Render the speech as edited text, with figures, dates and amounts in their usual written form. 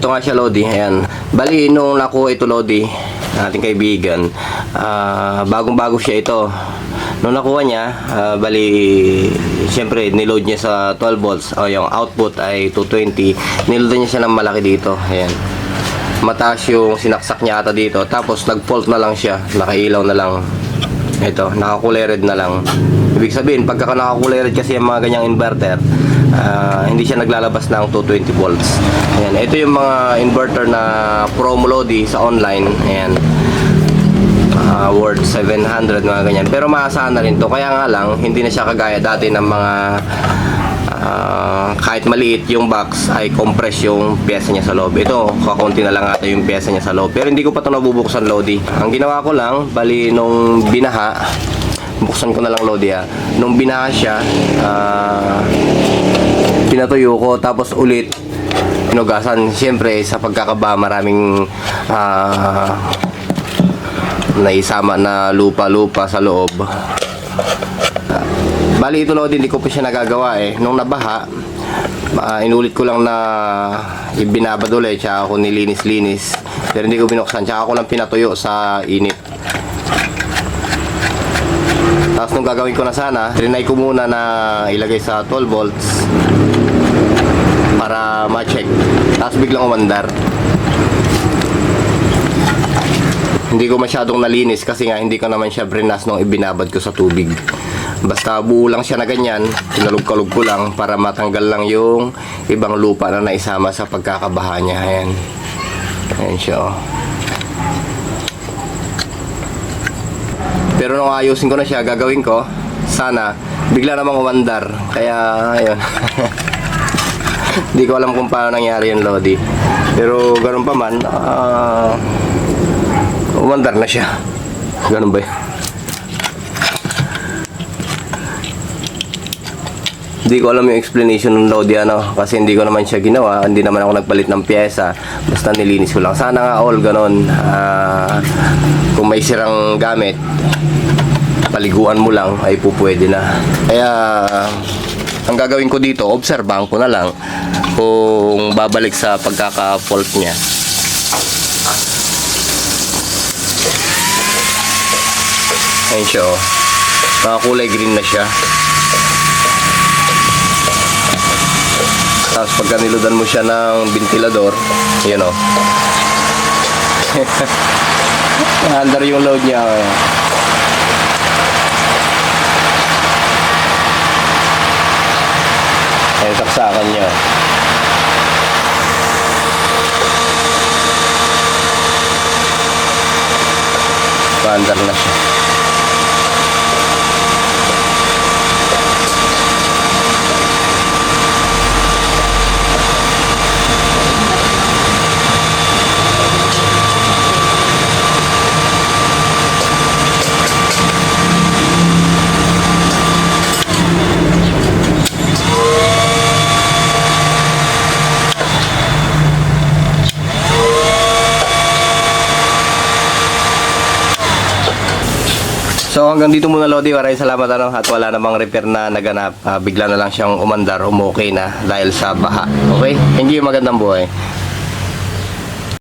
Ito nga siya, Lodi. Ayan. Bali, nung nakuha ito, Lodi, ating kaibigan, bagong-bago siya ito. Nung nakuha niya, bali, siyempre, niload niya sa 12 volts. O, yung output ay 220. Niload niya siya ng malaki dito. Ayan. Mataas yung sinaksak niya ata dito. Tapos, nag-fault na lang siya. Nakailaw na lang. Ito, nakakulay red na lang. Ibig sabihin, pagka nakakulay red kasi yung mga ganyang inverter, hindi siya naglalabas ng 220 volts. Ayan. Ito yung mga inverter na promo, Lodi, sa online. Ayan. Worth 700, mga ganyan. Pero maasahan na rin to. Kaya nga lang, hindi na siya kagaya dati ng mga kahit maliit yung box ay compress yung pyesa niya sa loob. Ito, kakunti na lang ata yung pyesa niya sa loob. Pero hindi ko pa ito nabubuksan, Lodi. Ang ginawa ko lang, bali nung binaha, buksan ko na lang, Lodi, nung binaha siya, pinatuyo ko, tapos ulit inugasan. Siyempre, sa pagkakaba, maraming naisama na lupa-lupa sa loob. Bali ito, Lodi, hindi ko pa siya nagagawa nung nabaha, inulit ko lang na ibinabad ulit, tsaka ako nilinis-linis, pero hindi ko binuksan, tsaka ako lang pinatuyo sa init. Tapos nung gagawin ko na sana, trinay ko muna na ilagay sa 12 volts para ma-check, tapos biglang umandar. Hindi ko masyadong nalinis kasi nga hindi ko naman siya brinas nung ibinabad ko sa tubig. Basta buo lang siya na ganyan, kinalug-kalug ko lang para matanggal lang yung ibang lupa na naisama sa pagkakabaha niya. Ayan. Ayan siya. Pero nung ayusin ko na siya, gagawin ko, sana, bigla namang umandar. Kaya, ayun. Hindi ko alam kung paano nangyari yun, Lodi. Pero ganun pa man, umandar na siya. Ganun ba yun? Hindi ko alam yung explanation ng Lodi, kasi hindi ko naman siya ginawa. Hindi naman ako nagpalit ng pyesa. Basta nilinis ko lang. Sana nga all ganun. Kung may sirang gamit, paliguan mo lang ay pupwede na. Kaya ang gagawin ko dito, obserbahan ko na lang kung babalik sa pagkaka-fault niya. Ayun siya, nakakulay green na siya. Tapos pagka niludan mo siya ng ventilador, yun o. Under yung load niya. Ayun, saksakan niya. Under na siya. So hanggang dito muna, Lodi. Maraming salamat at wala namang repair na naganap. Bigla na lang siyang umandar, umokay na dahil sa baha. Okay? Thank you, magandang buhay.